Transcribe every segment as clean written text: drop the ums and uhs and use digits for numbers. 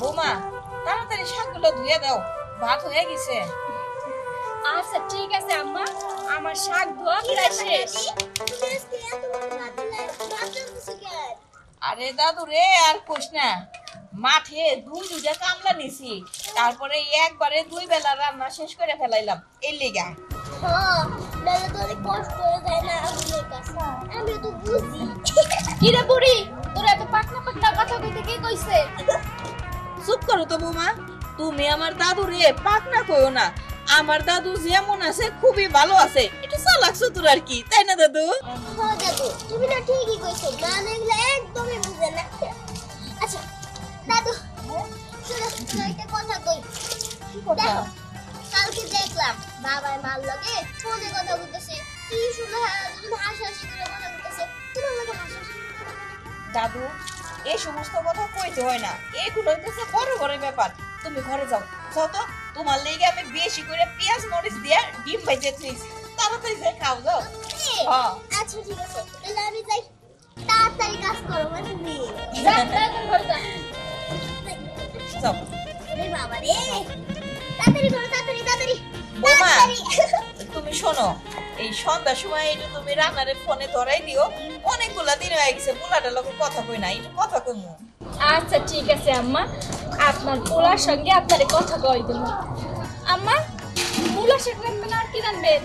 বৌমা তাড়াতাড়ি শাকগুলো ধুয়ে দাও, ভাত হয়ে গেছে। আচ্ছা ঠিক আছে আম্মা, আমার শাক ধোয়া প্রায় শেষ। আরে দাদু রে আর কোস না, মাঠে দুইটা কামলা নিছি, তারপরে একবারে 2 বেলা রান্না শেষ করে ফেলাইলাম এই লেগা। কি রে বুড়ি, তোর এত পাকনা পাকনা কথা কইতে কে কইছে? চুপ করো তো বৌমা, তুমি আমার দাদু রে পাকনা কইও না। আমার দাদু যেমন আছে খুবই ভালো আছে, একটু চালাক চতুর আর কি, তাই না দাদু? হ্যাঁ দাদু, তুমি না ঠিকই কইছো, মা এগুলো একদমই বুঝে না। আচ্ছা দাদু, শুনো একটা কথা কই। কি কথা? কালকে দেখলাম বাবার মার লগে ফোনে কথা বলতেছে, কি শুনে হাসাহাসি করে কথা বলতেছে, তোমার লগে হাসাহাসি। দাদু এই সমস্ত কথা কইতে হয় না, এগুলো হইতেছে বড় বড় ব্যাপার। তুমি ঘরে যাও, যাও তো, তোমার লেগে আমি বেশি করে পেঁয়াজ মরিচ দিয়ে ডিম ভাইজে থইছি, তাড়াতাড়ি যাই খাও, যাও। হ্যাঁ আচ্ছা ঠিক আছে, তাহলে আমি যাই, তাড়াতাড়ি কাজ করো মানে তুমি। যা তাড়াতাড়ি ঘরে যা। যাও। আরে বাবা রে, তাড়াতাড়ি করো, তাড়াতাড়ি তাড়াতাড়ি। বৌমা তুমি শোনো, এই সন্ধ্যার সময় একটু তুমি রান্নারে ফোনে ধরাই দিও, অনেকগুলা দিন হয়ে গেছে পোলাটার লগে কথা কই না, একটু কথা কইমু। আচ্ছা ঠিক আছে আম্মা, আপনার পোলার সঙ্গে আপনারে কথা কই দেব। আম্মা পোলার শাক রান্না আর কি রান্নবেন?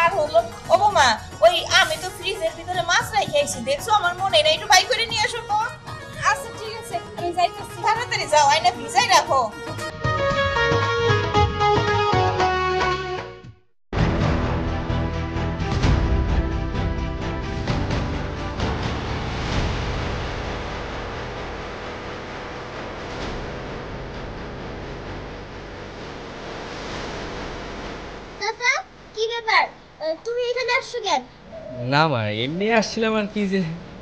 আর হলো ও বৌমা, ওই আমি তো ফ্রিজের ভিতরে মাছ রাখি আইছি, দেখছো আমার মনে নাই, একটু বাই করে নিয়ে আসো তো। আচ্ছা ঠিক আছে, আমি যাইতেছি। তাড়াতাড়ি যাও, আইনা ভিজাই রাখো। দাদা কি ব্যাপার, তুমি এখানে আসছো কেন? না মা, এমনি আসছিলাম আর কি, যে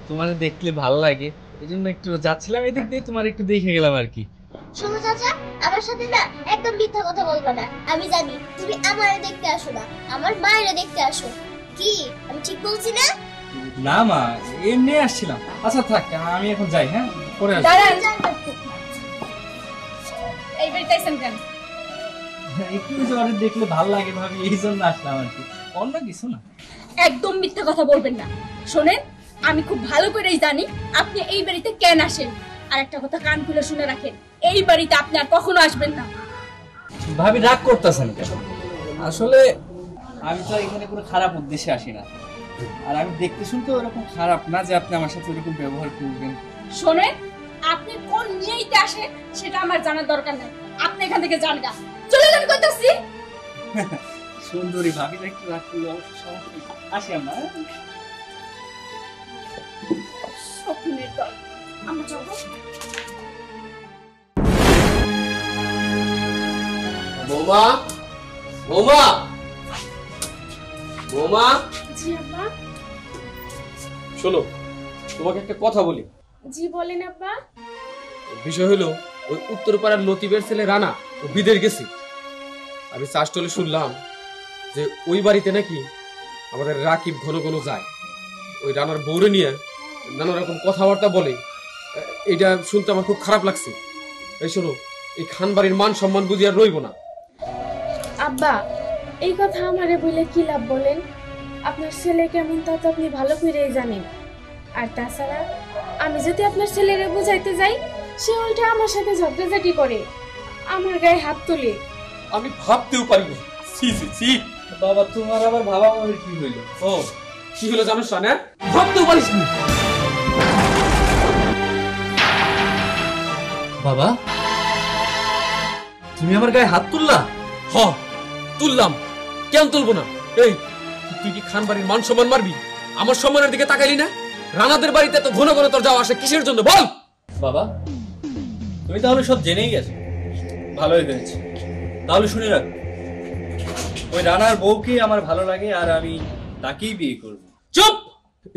তোমার দেখলে ভালো লাগে এই জন্য একটু যাচ্ছিলাম এদিক দিয়ে, তোমার একটু দেখে গেলাম আর কি। শোনো চাচা, আমার সাথে না একদম মিথ্যা কথা বলবে না। আমি জানি তুমি আমারে দেখতে আসো না, আমার মায়ের দেখতে আসো। কি আমি ঠিক বলছি না? না মা, এমনি আসছিলাম। আচ্ছা থাক, আমি এখন যাই, হ্যাঁ পরে আসবো। দাঁড়ান, এই বাড়িতে আইছেন কেন? একটু জ্বরে দেখলে ভালো লাগে ভাবি, এই জন্য আসলাম আর কি, অন্য কিছু না। একদম মিথ্যা কথা বলবেন না। শোনেন, আমি খুব ভালো করেই জানি আপনি এই বাড়িতে কেন আসেন। আর একটা কথা কান খুলে শুনে রাখেন, এই বাড়িতে আপনি আর কখনো আসবেন না। ভাবি রাগ করতেছেন কেন? আসলে আমি তো এখানে কোনো খারাপ উদ্দেশ্যে আসি না, আর আমি দেখতে শুনতে ওরকম খারাপ না যে আপনি আমার সাথে ওরকম ব্যবহার করবেন। শোনেন, আপনি কোন নিয়েইতে আসেন সেটা আমার জানার দরকার নেই। আপনি এখান থেকে যান গা, চলে যান কইতাছি। সুন্দরী ভাবিটা একটু রাগ করলে অবশ্য সমস্যা নেই। আসি আমরা, হ্যাঁ? শকুনের দল, আমরা যাবো। বৌমা, বৌমা, বৌমা, জি আব্বা। শোনো, তোমাকে একটা কথা বলি। জি বলেন আব্বা। বিষয় হলো, ওই উত্তরপাড়ার লতিফের ছেলে রানা ও বিদেশ গেছে। আমি চাষটলে শুনলাম যে ওই বাড়িতে নাকি আমাদের রাকিব ঘন ঘন যায়, ওই রানার বউরে নিয়ে নানা রকম কথাবার্তা বলে। এটা শুনতে আমার খুব খারাপ লাগছে। এই শোনো, এই খান বাড়ির মান সম্মান বুঝি আর রইব না। আব্বা, এই কথা আমারে বলে কি লাভ বলেন? আপনার ছেলে কেমন তা তো আপনি ভালো করেই জানেন। আর তাছাড়া আমি যদি আপনার ছেলেরে বুঝাইতে যাই, সে উল্টা আমার সাথে ঝগড়াঝাটি করে, আমার গায়ে হাত তোলে। আমি ভাবতেও পারি না। ছি ছি ছি। বাবা, তোমার আবার ভাবা ভাবির কি হইলো? ও কি হলো জানো না? ভাবতেও পারিস না। বাবা, তুমি আমার গায়ে হাত তুললা? হ, তুললাম। কেন তুলবো না? এই তুই কি খান বাড়ির মান সম্মান মারবি? আমার সম্মানের দিকে তাকাইলি না? রানাদের বাড়িতে তো ঘন ঘন তোর যাওয়া আসে কিসের জন্য বল? বাবা, তুমি তাহলে সব জেনেই গেছো। ভালোই হয়েছে, তাহলে শুনে রাখ, ওই রানার বউকে আমার ভালো লাগে আর আমি তাকেই বিয়ে করব। চুপ!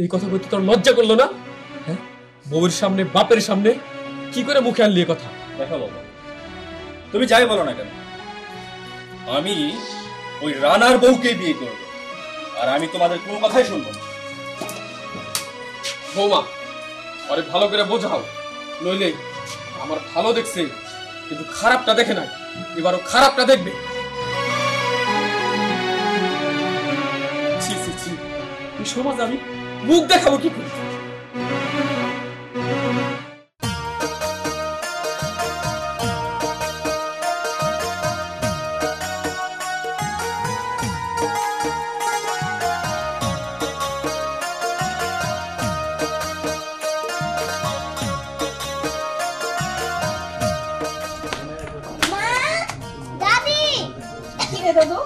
এই কথা বলতে তোর লজ্জা করলো না? হ্যাঁ, বউয়ের সামনে, বাপের সামনে কি করে মুখে আনলি এ কথা? দেখো বাবা, তুমি যাই বলো না কেন, আমি ওই রানার বউকে বিয়ে করব, আর আমি তোমাদের কোনো কথাই শুনবো না। বৌমা, আরে ভালো করে বোঝাও, নইলে আমার ভালো দেখছে কিন্তু খারাপটা দেখে নাই, এবারও খারাপটা দেখবে। ছি ছি ছি, এই সমাজ আমি মুখ দেখাবো কি করে? মা, দাদি, কি রে দাদু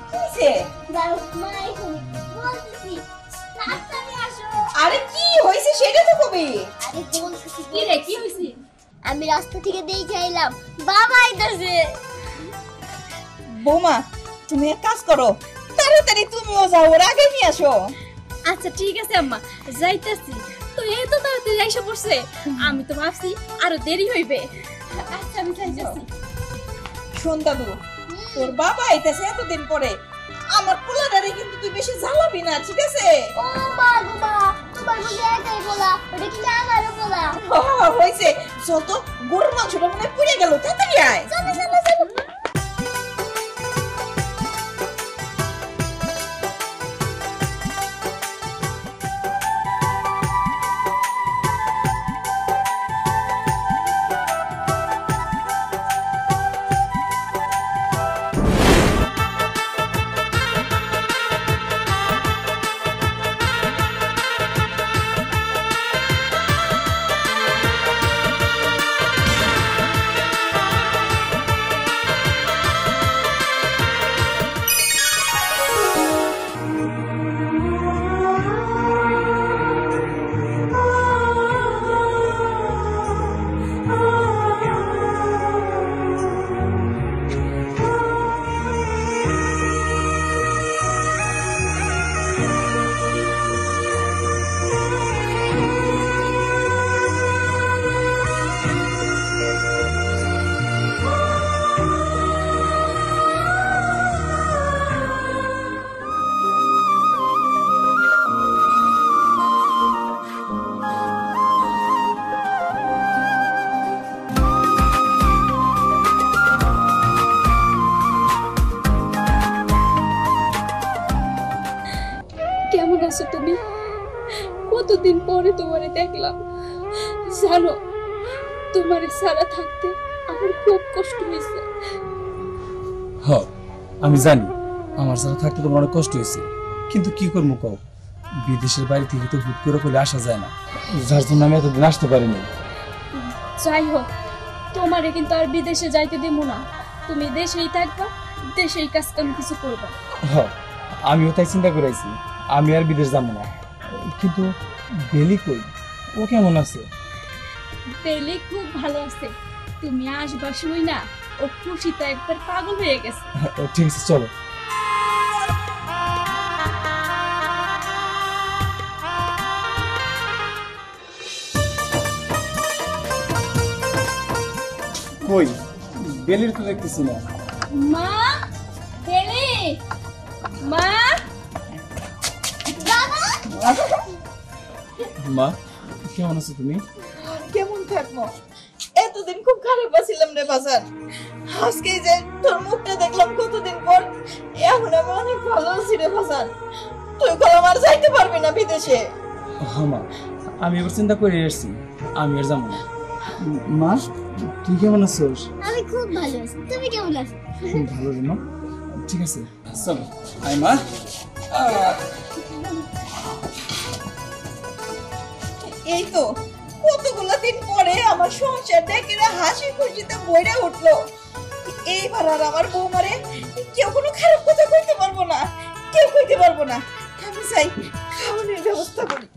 কি হইছে? দাও, মা এখানে বলতেছি, তাড়াতাড়ি আসো। আরে কি হয়েছে সেটা তো কবি। আরে বলতেছি, কি রে কি হইছে? আমি রাস্তা থেকে দেখে আইলাম, বাবা আইতাছে। বৌমা তুমি এক কাজ করো, তাড়াতাড়ি তুমিও যাও, ওর আগে নিয়ে আসো। আচ্ছা ঠিক আছে আম্মা, যাইতাছি। তো এই তো তাড়াতাড়ি আইসা পড়ছে, আমি তো ভাবছি আরো দেরি হইবে। আচ্ছা আমি যাইতাছি। শোন দাদু, তোর বাবা আইতাছে এতদিন পরে, আমার পোলাটারে কিন্তু তুই বেশি জ্বালাবি না, ঠিক আছে? ও মা গো মা, তোমার মুখে একাই বলা, ওটা কি আমারও বলা? হয়েছে, চল তো, গরুর মাংসটা মনে হয় পুড়ে গেল, তাড়াতাড়ি আয়। চলো চলো চলো। কেমন আছো তুমি? কতদিন পরে তোমারে দেখলাম। জানো, তোমারে সারা থাকতে আমার খুব কষ্ট হয়েছে। হ্যাঁ আমি জানি আমার সাথে থাকতে তোমার অনেক কষ্ট হয়েছে, কিন্তু কি করবো কও, বিদেশের বাড়ি থেকে তো হুট করে করলে আসা যায় না, যার জন্য আমি এতদিন আসতে পারিনি। যাই হোক, তোমারে কিন্তু আর বিদেশে যাইতে দেব না। তুমি দেশেই থাকবা, দেশেই কাজ কাম কিছু করবা। হ্যাঁ আমিও তাই চিন্তা করেছি, আমি আর বিদেশ যাবো না। কিন্তু বেলি কই, ও কেমন আছে? পেলে খুব ভালো আছে। তুমি আসবা শুই না, ও খুশিতে একবার পাগল হয়ে গেছে। ঠিক আছে চলো। কই বেলির তো দেখতেছি না। মা, পেলে, মা, মা কেমন আছো তুমি? কেমন থাকবো, এতদিন খুব খারাপ আছিলাম রে বাজার। আজকে যে তোর মুখটা দেখলাম কতদিন পর, এখন আমি অনেক ভালো আছি রে বাজার। তুই কল আমার যাইতে পারবি না বিদেশে। হ্যাঁ মা, আমি এবার চিন্তা করে এসেছি, আমি আর যাবো না। মা তুই কেমন আছোস? আমি খুব ভালো আছি, তুমি কেমন আছো? ভালো রে মা, ঠিক আছে চলো। আয় মা। এই তো কতগুলো দিন পরে আমার সংসার দেখে হাসি খুশিতে বইরে উঠলো। এইবার আর আমার বৌমারে কেউ কোনো খারাপ কথা কইতে পারবো না, কেউ কইতে পারবো না। আমি চাই খাওয়ানোর ব্যবস্থা করি।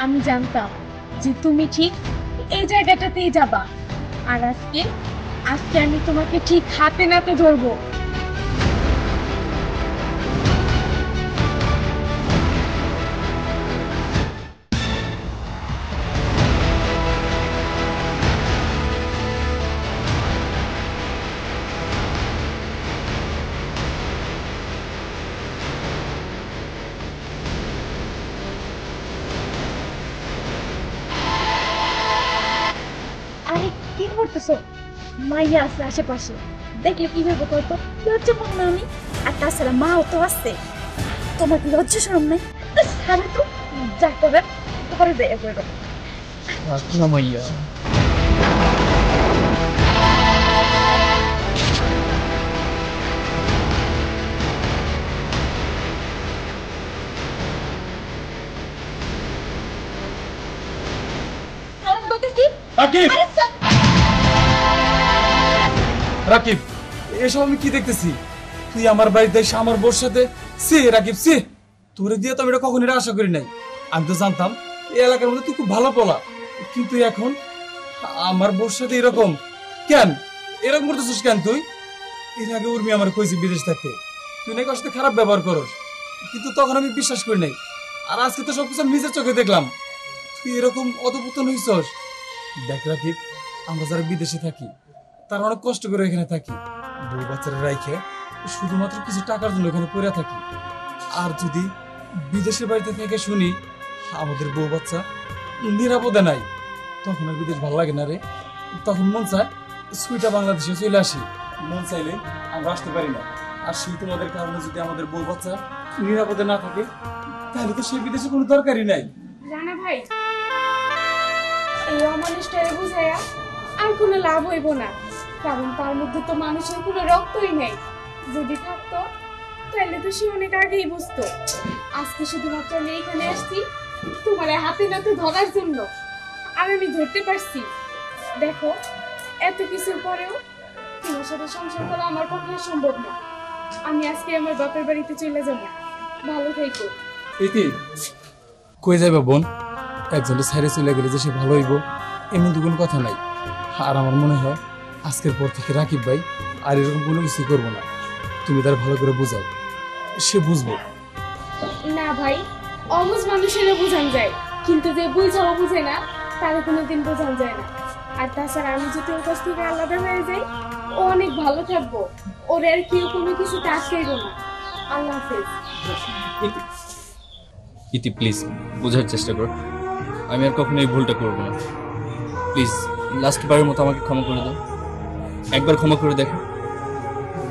আমি জানতাম যে তুমি ঠিক এই জায়গাটাতেই যাবা, আর আজকে আজকে আমি তোমাকে ঠিক হাতে নাতে ধরবো। আরে কি করতেছো? মাইয়া আছে আশেপাশে, দেখলে কি ভেবে কত লজ্জা পাবো না আমি? আর তাছাড়া মাও তো আসছে, তোমার কি লজ্জা শরম নাই? সারা তো যা করে ঘরে দেয় করো। মাইয়া রাকিব, রাকিব, এসব আমি কি দেখতেছি? তুই আমার বাড়িতে এসে আমার বোর সাথে সে রাকিব সে তোরে দিয়ে তো আমি এটা কখনো আশা করি নাই। আমি তো জানতাম এই এলাকার মধ্যে তুই খুব ভালো পোলা, কিন্তু এখন আমার বোর সাথে এরকম কেন? এরকম করতেছিস কেন তুই? এর আগে উর্মি আমার কইছে বিদেশ থাকতে তুই নাকি ওর সাথে খারাপ ব্যবহার করস, কিন্তু তখন আমি বিশ্বাস করি নাই। আর আজকে তো সবকিছু আমি নিজের চোখে দেখলাম তুই এরকম অধপতন হইছস। দেখ রাকিব, আমরা যারা বিদেশে থাকি তারা অনেক কষ্ট করে এখানে থাকি, বউ বাচ্চারা রাইখে শুধুমাত্র কিছু টাকার জন্য এখানে পড়ে থাকি। আর যদি বিদেশের বাড়িতে থেকে শুনি আমাদের বউ বাচ্চা নিরাপদে নাই, তখন আর বিদেশ ভালো লাগে না রে। তখন মন চায় সুইটা বাংলাদেশে চলে আসি, মন চাইলে আমরা আসতে পারি না। আর সেই তোমাদের কারণে যদি আমাদের বউ বাচ্চা নিরাপদে না থাকে তাহলে তো সেই বিদেশে কোনো দরকারই নাই। রানা ভাই, এই অমানুষটারে বুঝাইয়া আর কোনো লাভ হইব না, কারণ তার মধ্যে তো মানুষের কোনো রক্তই নেই। যদি থাকতো তাহলে তো সে অনেক আগেই বুঝতো। আজকে শুধুমাত্র আমি এইখানে আসছি তোমার হাতে নাতে ধরার জন্য, আর আমি ধরতে পারছি। দেখো, এত কিছুর পরেও তোমার সাথে সংসার করা আমার পক্ষে সম্ভব না। আমি আজকে আমার বাপের বাড়িতে চলে যাবো। ভালো থেকো। প্রীতি, কই যাবে বোন? একজনের সাইডে চলে গেলে যে সে ভালো হইব এমন তো কোনো কথা নাই। আর আমার মনে হয় আজকের পর থেকে রাকিব ভাই আর এরকম কোনো কিছু করবো না। তুমি তার ভালো করে বোঝাও, সে বুঝবো। না ভাই, অবুঝ মানুষেরও বোঝান যায়, কিন্তু যে বুঝাও বুঝে না তারা কোনোদিন বোঝান যায় না। আর তাছাড়া আমি যদি ওর কাছ থেকে আলাদা হয়ে যাই, ও অনেক ভালো থাকবো, ওর আর কেউ কোনো কিছু আটকাইব না। আল্লাহ হাফেজ। ইতি প্লিজ বোঝার চেষ্টা করো, আমি আর কখনো এই ভুলটা করবো না। প্লিজ লাস্ট বারের মতো আমাকে ক্ষমা করে দাও, একবার ক্ষমা করে দেখো,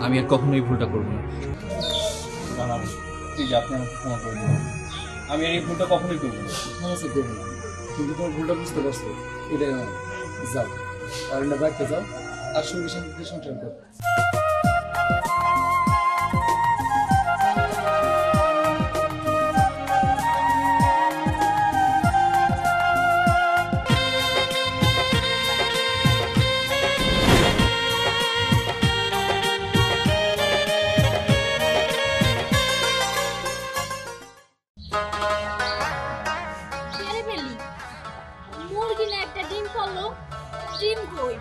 আমি আর কখনো এই ভুলটা করবো না। প্লিজ আপনি আমাকে ক্ষমা করে দিন, আমি আর এই ভুলটা কখনোই করবো না। সমস্যা করবো না, কিন্তু তোমার ভুলটা বুঝতে পারছো, এটাই আমার। যাও আর না বাড়িতে যাও, আর সঙ্গে সঙ্গে সংসার করো। মুরগি না একটা ডিম পারলো, ডিম কই?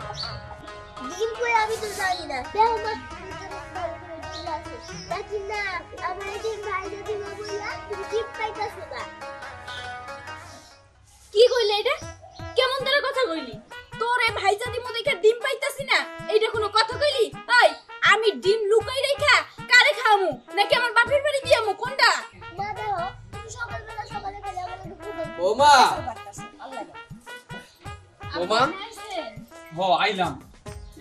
ডিম কই আমি তো জানি না। দেখো মা, ডিম আছে নাকি না? আমার ডিম ভাই যদি বললা তুমি ডিম পাইতাছো না। কি কইলে এটা? কেমন ধরে কথা কইলি? তোরে ভাইজাদি মো দেখে ডিম পাইতাছি না, এইটা কোনো কথা কইলি? তাই আমি ডিম লুকাই রাখা কারে খামু নাকি আমার বাপের বাড়ি দিয়ামু? কোনটা? মা দেখো, তুমি সকালে খেলে আমার দুপুর ওমা, ওমা, হ আইলাম।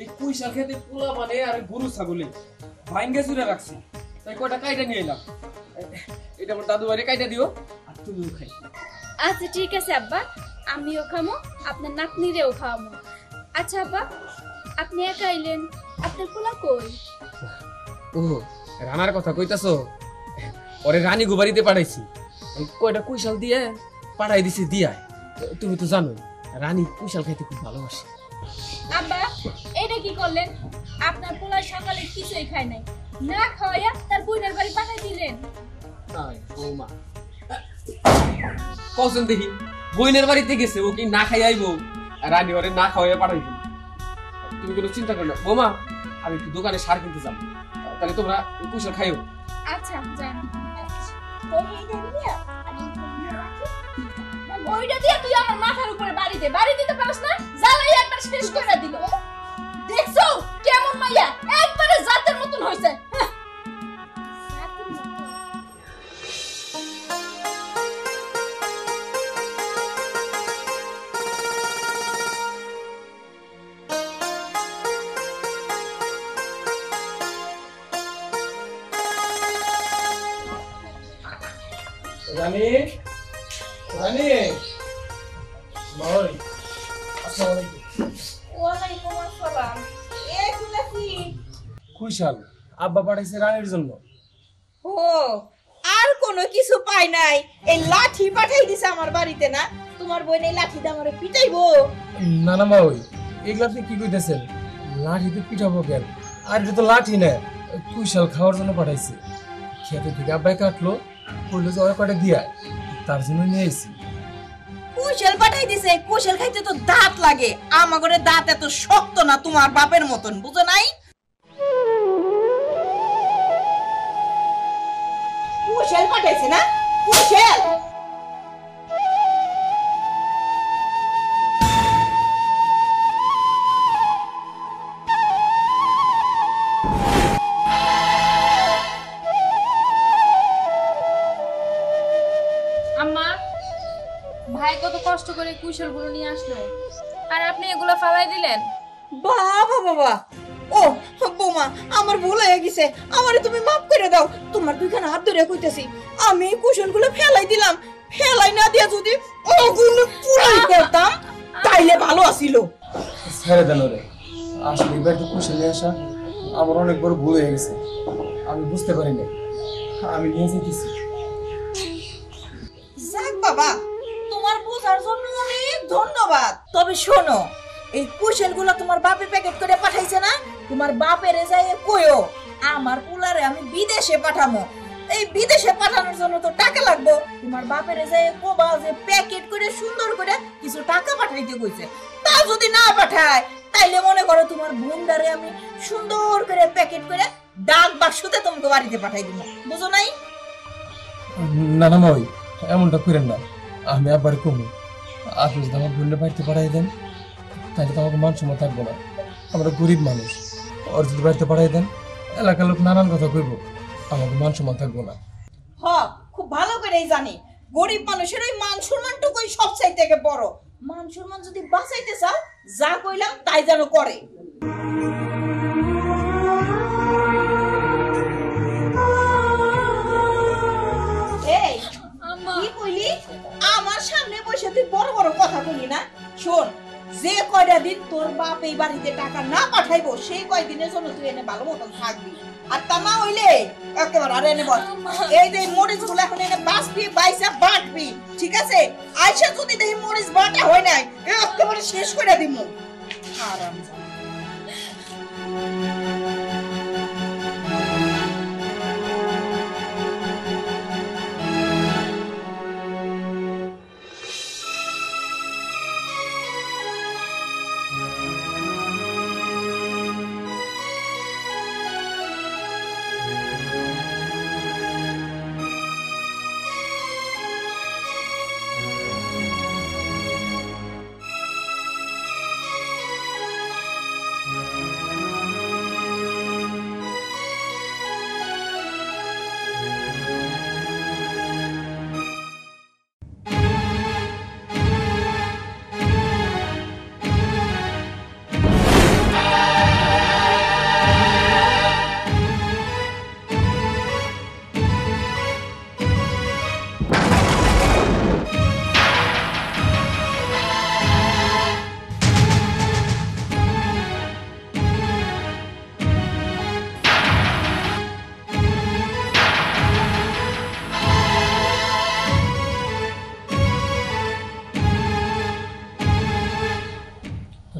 এই কুইশাল খেতে পোলা মানে আর গরু ছাগলে ভাঙ্গে চুরে রাখছি, তাই কয়টা কাইটা নিয়ে এলাম। এটা আমার দাদু বাড়ি কাইটা দিও, আর তুমিও খাই। আচ্ছা ঠিক আছে আব্বা, আমিও খামো, আপনার নাতনিরেও খাওয়ামো। আচ্ছা আব্বা, আপনি একা আইলেন, আপনার পোলা কই? ও রানার কথা কইতাছো? ওরে রানী গোবাড়িতে পাঠাইছি, কয়টা কুইশাল দিয়ে পাঠাই দিছি দিয়ায়। তুমি তো জানো রানী কুইশাল খাইতে খুব ভালোবাসে। আব্বা, এটা কি করলেন? আপনার পোলা সকালে কিছুই খায় নাই, না খাওয়াইয়া তার বোনের বাড়ি পাঠাই দিলেন। বৌমা কখন দেখি বইনের বাড়িতে গেছে, ও কি না খাই আইবো? রানী ওরে না খাওয়াইয়া পাঠাইবো। তুমি কোনো চিন্তা করো না বোমা, আমি একটু দোকানে সার কিনতে যাবো, তাহলে তোমরা কুশল খাইও। আচ্ছা যান। ওইটা দিয়ে তুই আমার মাথার উপরে বাড়ি দিতে পারিস না? জ্বালাই একবার শেষ করে দিল। দেখছো কেমন মাইয়া, একবারে জাতের মতন হয়েছে। রানী, রানী, ভাই, আসসালামু আলাইকুম। ওয়ালাইকুম আসসালাম। এগুলা কি? কুশাল, আব্বা পাঠাইছে রানীর জন্য। ও, আর কোনো কিছু পাই নাই, এই লাঠি পাঠাই দিছে আমার বাড়িতে না? তোমার বোন এই লাঠি দিয়ে আমারে পিটাইবো? না না মা, ওই এগুলা আপনি কি কইতেছেন? লাঠিতে পিঠাবো কেন? আর এটা তো লাঠি না, কুশাল খাওয়ার জন্য পাঠাইছে। খেতে থেকে আব্বাই কাটলো, বললো যে ওরা কটা দিয়া, তার জন্য নিয়ে এসেছি। কুশল পাঠাই দিছে, কুশল খাইতে তো দাঁত লাগে। আমার দাঁত এত শক্ত না তোমার বাপের মতন, বুঝো নাই? কুশল পাঠাইছে না? কুশল আম্মা, ভাই কত কষ্ট করে কুশলগুলো নিয়ে আসলো, আর আপনি এগুলো ফালাই দিলেন। বাবা বাবা, ও বৌমা, আমার ভুল হয়ে গেছে, আমারে তুমি মাফ করে দাও। তোমার দুইখানা হাত ধরে কইতেছি, আমি কুশলগুলো ফেলাই দিলাম। ফেলাই না দিয়া যদি ওগুলো পুরাই করতাম তাইলে ভালো আছিল। ছেড়ে দেন ওরে, আসলে এবার একটু কুশল নিয়ে আসা আমার অনেক বড় ভুল হয়ে গেছে, আমি বুঝতে পারিনি। আমি নিয়ে যেতেছি। যাক বাবা, তোমার বোঝার জন্য অনেক ধন্যবাদ। তবে শোনো, এই কুশলগুলো তোমার বাপে প্যাকেট করে পাঠাইছে না? তোমার বাপের যাইয়ে কইও আমার পুলারে আমি বিদেশে পাঠামো। এই বিদেশে পাঠানোর জন্য তো টাকা লাগবে। তোমার বাপের যাইয়ে কোবা যে প্যাকেট করে সুন্দর করে কিছু টাকা পাঠাইতে কইছে। তা যদি না পাঠায় তাইলে মনে করো তোমার বোনদারে আমি সুন্দর করে প্যাকেট করে ডাক বাক্সতে তোমাকে বাড়িতে পাঠাই দিব, বুঝো নাই? না না মা, ওই এমনটা করেন না। আমি আবার কমু, আপনি যদি আমার বোনের বাড়িতে পাঠাই দেন তাহলে তো আমাকে মান সম্মান থাকবো না। আমরা গরিব মানুষ, ওর যদি বাড়িতে পাঠাই দেন এলাকার লোক নানান কথা কইব, আমাকে মান সম্মান থাকবো না। হ, খুব ভালো করেই জানি গরিব মানুষের ওই মান সম্মানটুকুই সবচাই থেকে বড়। মান সম্মান যদি বাঁচাইতে চাও, যা কইলাম তাই যেন করে। এই, কি কইলি? আমার সামনে বসে তুই বড় বড় কথা কইলি না? শোন, যে কয়টা দিন তোর বাপ এই বাড়িতে টাকা না পাঠাইবো সেই কয়দিনের জন্য তুই এনে ভালো মতন থাকবি। আর তা না হইলে একেবারে আর এনে বল, এই যে মরিচ গুলো এখন এনে বাঁচবি, বাইসা বাটবি, ঠিক আছে? আইসা যদি দেখি মরিচ বাটা হয় নাই, একেবারে শেষ করে দিমু। আরামজাদা।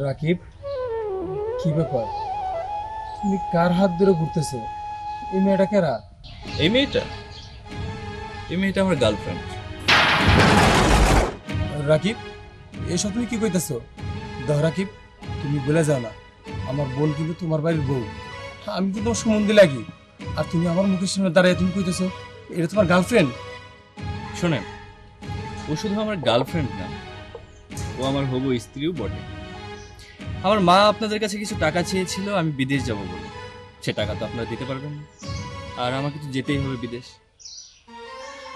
রাকিব, কি ব্যাপার? তুমি কার হাত ধরে ঘুরতেছো? এই মেয়েটা কারা? এই মেয়েটা আমার গার্লফ্রেন্ড। রাকিব, এসব তুমি কি কইতেছো? দাও রাকিব, তুমি বলে যাও না, আমার বোন কিন্তু তোমার বাড়ির বউ, আমি কিন্তু তোমার সম্বন্ধে লাগি, আর তুমি আমার মুখের সামনে দাঁড়িয়ে তুমি কইতেছো এটা তোমার গার্লফ্রেন্ড। শোনেন, ও শুধু আমার গার্লফ্রেন্ড না, ও আমার হবু স্ত্রীও বটে। আমার মা আপনাদের কাছে কিছু টাকা চেয়েছিল আমি বিদেশ যাব বলে, সে টাকা তো আপনারা দিতে পারবেন না, আর আমাকে তো যেতেই হবে বিদেশ।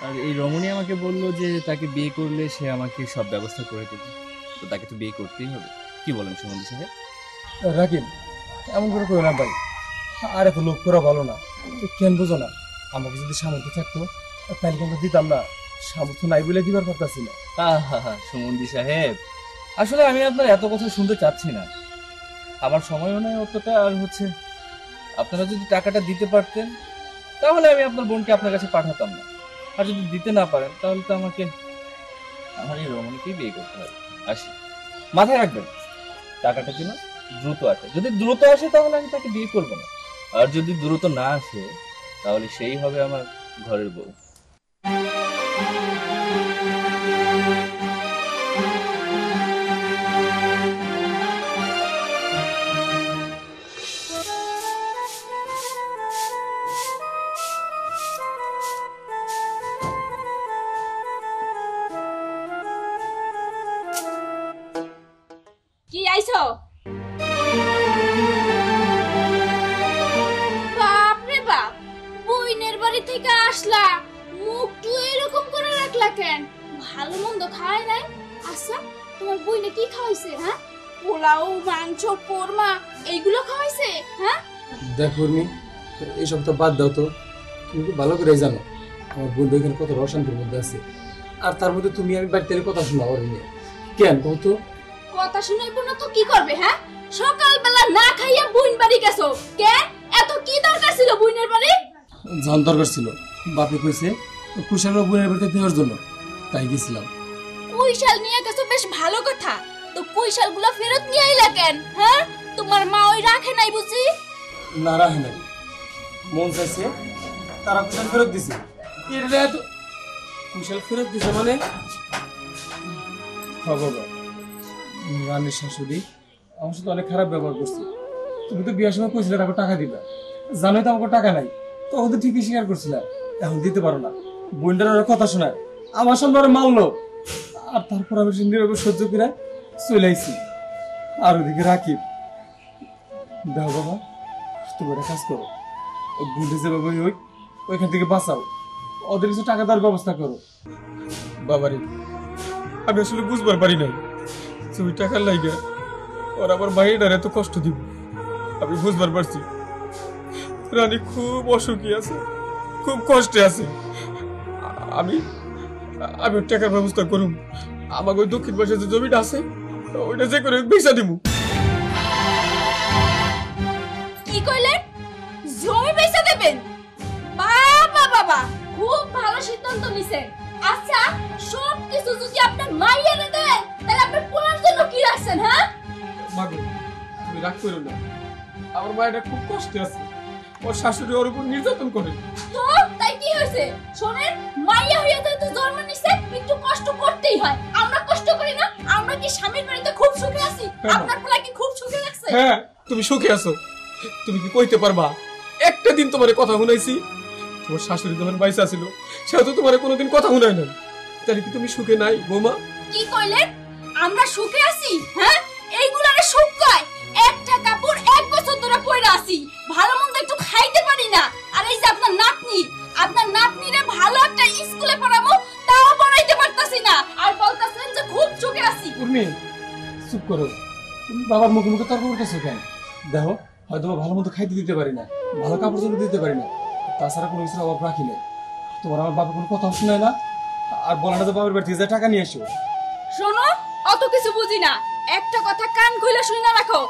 আর এই রমণী আমাকে বলল যে তাকে বিয়ে করলে সে আমাকে সব ব্যবস্থা করে দেবে, তো তাকে তো বিয়ে করতেই হবে। কি বলেন সুমন্দি সাহেব? রাকিব, এমন করে করো না ভাই, আর এত লোক করা ভালো না। কেন বোঝো না, আমাকে যদি সামর্থ্য থাকতো তাহলে কিন্তু দিতাম না, সামর্থ্য নাই বলে দিবার পারতাছি না। সুমন্দি সাহেব, আসলে আমি আপনার এত কথা শুনতে চাচ্ছি না, আমার সময়ও নাই অতটা। আর হচ্ছে আপনারা যদি টাকাটা দিতে পারতেন তাহলে আমি আপনার বোনকে আপনার কাছে পাঠাতাম না, আর যদি দিতে না পারেন তাহলে তো আমাকে আমার এই রমণীকেই বিয়ে করতে হবে। আসি, মাথায় রাখবেন টাকাটা যেন দ্রুত আসে। যদি দ্রুত আসে তাহলে আমি তাকে বিয়ে করবো না, আর যদি দ্রুত না আসে তাহলে সেই হবে আমার ঘরের বউ। কি আইছো? বাপরে বাপ, বইনের বাড়ি থেকে আসলা, মুখটু এরকম করে রাখলা কেন? ভালো মন্দ খায় নাই? আচ্ছা, তোমার বইনে কি খাওয়াইছে? হ্যাঁ, পোলাও, মাংস, কোরমা এইগুলো খাওয়াইছে? হ্যাঁ দেখো উর্মি, এইসব তো বাদ দাও তো, তুমি খুব ভালো করে জানো আমার বোন এখানে কত অশান্তির মধ্যে আছে, আর তার মধ্যে তুমি আমি বাড়িতে কথা শোনা ওর নিয়ে কেন বলতো? কথা শুনাইবো না তো কি করবে? হ্যাঁ, সকালবেলা না খাইয়া বুইন বাড়ি গেছো কে? এত কি দরকার ছিল বুইনের বাড়ি? জান দরকার ছিল, বাপে কইছে কুশাল বোনের বাড়িতে দেওয়ার জন্য, তাই গেছিলাম। কুইশাল নিয়ে গেছো, বেশ ভালো কথা, তো কুইশাল গুলা ফেরত নিয়ে আইলা কেন? হ্যাঁ, তোমার মা ওই রাখে নাই বুঝি? না রাখে নাই, মন চাইছে তারা কুশাল ফেরত দিছে। এটা তো কুশাল ফেরত দিছে মানে বাবা, রানীর শাশুড়ি আমার সাথে অনেক খারাপ ব্যবহার করছে। তুমি তো বিয়ার সময় কইছিলে তাকে টাকা দিবা, জানোই তো আমাকে টাকা নাই, তখন তো ঠিকই স্বীকার করছিলাম, এখন দিতে পারো না। বোনটার কথা শোনায় আমার সামনে ওরা মারলো, আর তারপর আমি নীরবে সহ্য করে চলে আইছি। আর ওদিকে রাকিব, দেখো বাবা, তুমি একটা কাজ করো, ওই বুঝে যে বাবা ওইখান থেকে বাঁচাও, ওদের কিছু টাকা দেওয়ার ব্যবস্থা করো। বাবারে, আমি আসলে বুঝবার পারি নাই তুমি টাকার লাইগা ওর আমার মায়ের এত কষ্ট দিব। আমি বুঝবার পারছি রানী খুব অসুখী আছে, খুব কষ্টে আছে। আমি আমি ওর টাকার ব্যবস্থা করুম, আমাকে ওই দক্ষিণ পাশে যে জমিটা আছে ওইটা যে করে বেচা দিব। কি কইলেন? জমি বেচা দেবেন? বাবা বাবা, খুব ভালো সিদ্ধান্ত নিছেন। আচ্ছা, সব কিছু যদি আপনার মাইয়ারে দেয় তাহলে আপনি পোলার জন্য কি রাখছেন? হ্যাঁ মাগো, তুমি রাগ করো না, আমার মায়েরা খুব কষ্টে আছে, ওর শাশুড়ি ওর উপর নির্যাতন করে। তো তাই কি হয়েছে? শোনেন, মাইয়া হইয়া তো জন্ম নিছে, একটু কষ্ট করতেই হয়। আমরা কষ্ট করি না? আমরা কি স্বামীর বাড়িতে খুব সুখে আছি? আপনার পোলা কি খুব সুখে লাগছে? হ্যাঁ, তুমি সুখে আছো। তুমি কি কইতে পারবা একটা দিন তোমার কথা শুনাইছি? তোমার শাশুড়ি যখন বাইসা ছিল সেও তো তোমার কোনোদিন কথা শুনাই নাই, তাহলে কি তুমি সুখে নাই বৌমা? কি কইলেন? আমরা সুখে আছি? হ্যাঁ, এইগুলারে সুখ কয়? একটা কাপড় এক বছর ধরে পয়রা আছি, ভালো মন্দ একটু খাইতে পারি না। আর এই যে আপনার নাতনিরে ভালো একটা স্কুলে পড়াবো, তাও পড়াইতে পারতাছি না, আর বলতাছেন যে খুব সুখে আছি। উর্মি, চুপ করো, তুমি বাবার মুখে মুখে তর্ক করতেছো কেন? দেখো, হয়তো ভালো মতো খাইতে দিতে পারি না, ভালো কাপড় চোপড় দিতে পারি না, তাছাড়া কোনো কিছুর অভাব রাখি নাই। তোমার আমার বাবা কোনো কথা শোনায় না, আর বলে না যে বাবার বাড়ি থেকে টাকা নিয়ে এসো। শোনো, অত কিছু বুঝি না, একটা কথা কান খুলে শুনে রাখো,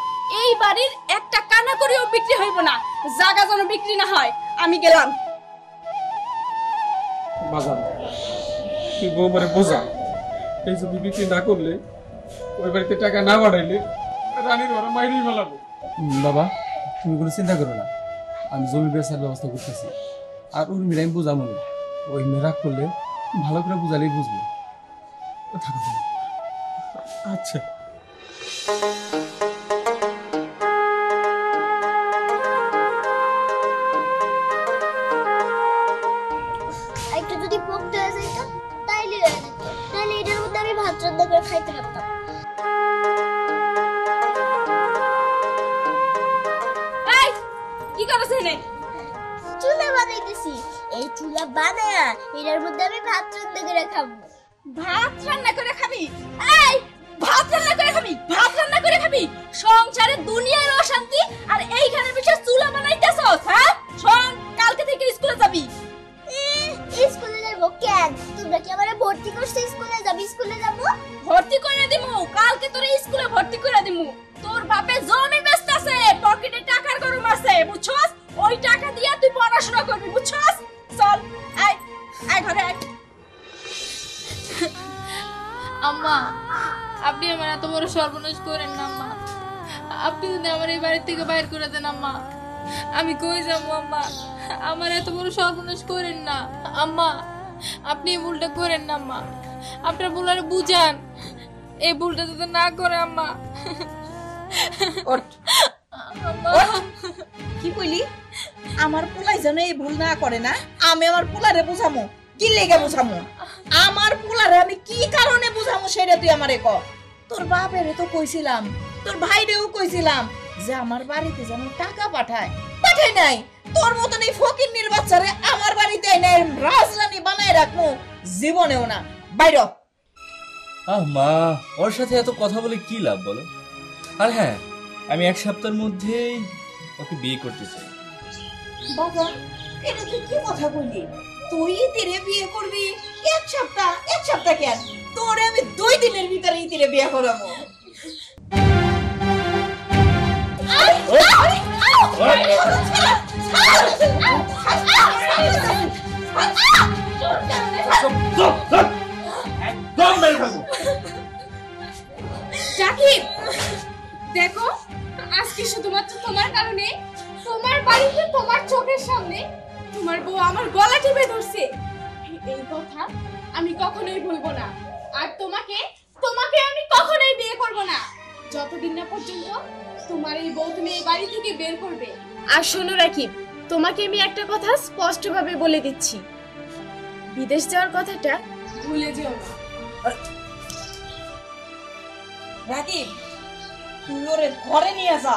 এই বাড়ির একটা কানা করেও বিক্রি হইব না, জায়গা যেন বিক্রি না হয়। আমি গেলাম। বাজার তুই বৌমারে বোঝা, এই জমি বিক্রি না করলে, ওই বাড়িতে টাকা না বাড়াইলে রানীর ওরা মাইরেই ফেলাবো। বাবা, তুমি কোনো চিন্তা করো না, আমি জমি বেচার ব্যবস্থা করতেছি, আর উর্মির আমি বোঝাবো না, ওই মেরাক করলে ভালো করে বুঝালেই বুঝবো। আচ্ছা। করছ এনে? চুলা বানাইতেছি। এই চুলা বানায়া এটার মধ্যে আমি ভাত রান্না করে খাবো। ভাত রান্না করে খাবি? এই ভাত রান্না করে খাবি? ভাত রান্না করে খাবি? সংসারে দুনিয়ার অশান্তি আর এইখানে বিশেষ চুলা বানাইতেছস? হ্যাঁ শোন, কালকে থেকে স্কুলে যাবি। স্কুলে যাবো কেন? তোমরা কি আমারে ভর্তি করছো স্কুলে যাবি? স্কুলে যাবো ভর্তি করে দিমু, কালকে তোরে স্কুলে ভর্তি করে দিমু। তোর বাপে জমি বেচতাছে, পকেটে টাকার গরম আছে, বুঝছস? ওই টাকা দিয়া তুই পড়াশোনা করবি, বুঝছস? চল আয় আয় ঘরে আয়। আম্মা, আপনি আমার এত বড় সর্বনাশ করেন না আম্মা। আপনি যদি আমার এই বাড়ি থেকে বাইর করে দেন আম্মা, আমি কই যাবো আম্মা? আমার এত বড় সর্বনাশ করেন না আম্মা। আপনি এই ভুলটা করেন না আম্মা। আপনার ভুলারে বুঝান, এই ভুলটা যাতে না করে আম্মা। কি কইলি? আমার পোলাই যেন এই ভুল না করে না, আমি আমার পোলারে বুঝামু। কি লেগে বুঝামু? আমার পোলারে আমি কি কারণে বুঝামু সেটা তুই আমারে ক। তোর বাপেরে তো কইছিলাম, তোর ভাইরেও কইছিলাম যে আমার বাড়িতে যেন টাকা পাঠায়, পাঠায় নাই। তোর মতন এই ফকিন্নির বাচ্চারে আমার বাড়িতে এনে রাজরানী বানায় রাখমু জীবনেও না। বাইরে মা, ওর সাথে এত কথা বলে কি লাভ বলো? আর হ্যাঁ, আমি 1 সপ্তাহের মধ্যেই ওকে বিয়ে করতে চাই। বাবা, এটা তুই কি কথা কইলি? তুই ইতিরে বিয়ে করবি? 1 সপ্তাহ? 1 সপ্তাহ কেন? তোরে আমি 2 দিনের ভিতরে ইতিরে বিয়ে করাবো। জাকির, দেখো আজকে শুধুমাত্র তোমার কারণে তোমার বাড়িতে তোমার চোখের সামনে তোমার বউ আমার গলা টিপে ধরছে। এই কথা আমি কখনোই ভুলবো না। আর তোমাকে আমি কখনোই বিয়ে করব না যতদিন না পর্যন্ত তোমার এই বউ তুমি এই বাড়ি থেকে বের করবে। আর শোনো রাকিব, তোমাকে আমি একটা কথা স্পষ্টভাবে বলে দিচ্ছি, বিদেশ যাওয়ার কথাটা ভুলে যেও না। রাকিব, তুই ওরে ঘরে নিয়ে যা।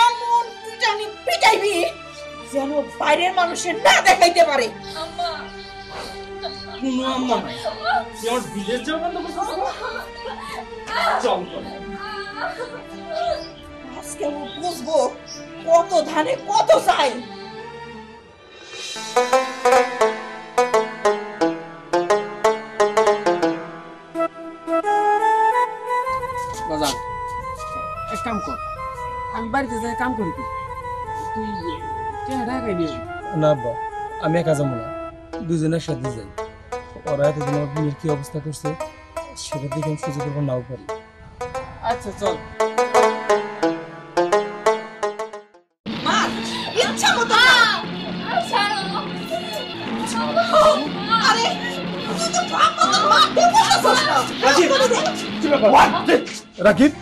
এমন পিটানি পিটাইবি যেন বাইরের মানুষের না দেখাইতে পারে। আম্মা, কোনো আম্মা নাই, তুই আমার বিদেশ যাওয়া বন্ধ করছিস? চল চল। আজকে আমি বুঝবো কত ধানে কত চাই। বাজান, এক কাম কর, আমি বাড়িতে যাই কাম করি, তুই ঢাকায় নিয়ে না আব্বা, আমি একা যাবো না, দুজনের সাথে যাই। ওরা এতদিন আমার বোনের কি অবস্থা করছে সেটা দেখে আমি সহ্য করবো নাও পারি। আচ্ছা চল। মা, ইচ্ছা মতো না। আরে তুই তো বাপ মতো মারতে বসেছিস না। রাকিব,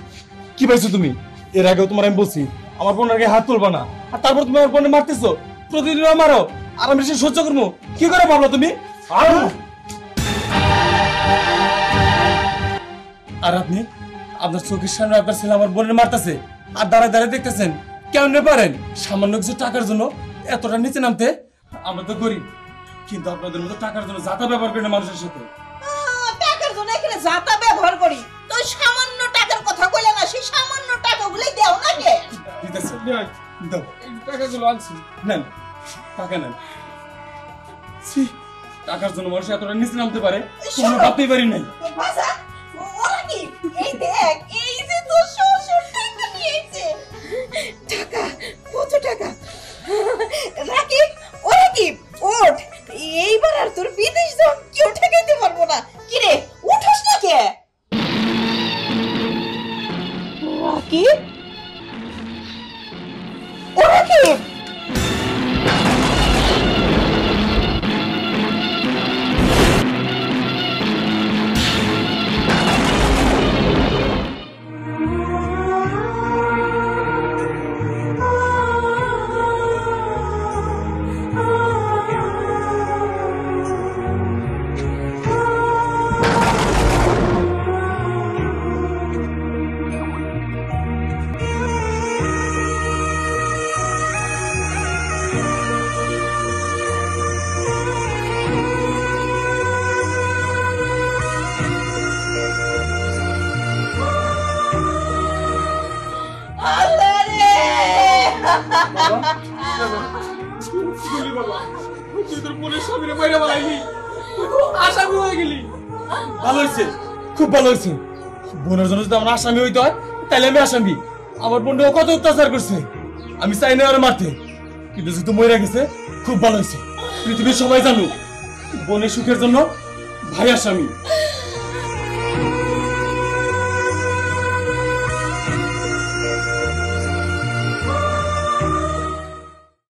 কি পাইছো তুমি? এর আগেও তোমার আমি বলছি আমার বোনের আগে হাত তুলবা না, আর তারপর তুমি আমার বোনে মারতেছো, প্রতিদিন আমারও। আর আমি সে সহ্য করবো? কি করে ভাবলো তুমি? আর আপনি আপনার চোখের সামনে আপনার ছেলে আমার বোনের মারতেছে, আর দাঁড়ায় দাঁড়ায় দেখতেছেন। কেমন পারেন সামান্য কিছু টাকার জন্য এতটা নিচে নামতে? আমরা তো গরিব, কিন্তু আপনাদের মতো টাকার জন্য যাতা ব্যবহার করি না মানুষের সাথে। টাকার জন্য এখানে যাতা ব্যবহার করি? তো সামান্য টাকার কথা কইলে না, সেই সামান্য টাকাগুলোই দেও না কে? দিতেছে দাও, টাকাগুলো আনছি। নেন টাকা নেন। ছি, টাকার জন্য মানুষ এতটা নিচে নামতে পারে তোমরা ভাবতেই পারি নাই। বাসা, ওরা কি? এই দেখ, এই যে তোর শ্বশুর টাকা নিয়েছে। টাকা? কত টাকা? রাকিব, ও রাকিব, ওঠ। এইবার আর তোর বিদেশ যাও কেউ ঠেকাইতে পারবো না। কিরে, উঠোস না কে? রাকিব, ও রাকিব। তুই তোর বোনের স্বামীরে বাইরে বানাইলি, তুই তো আসামি হয়ে গেলি। ভালো হয়েছে, খুব ভালো হয়েছে। বোনের জন্য যদি আমার আসামি হইতে হয় তাহলে আমি আসামি। আমার বোনটা কত অত্যাচার করছে, আমি চাই না আর মারতে, কিন্তু যেহেতু মরে গেছে খুব ভালো হয়েছে। পৃথিবীর সবাই জানুক বোনের সুখের জন্য ভাই আসামি।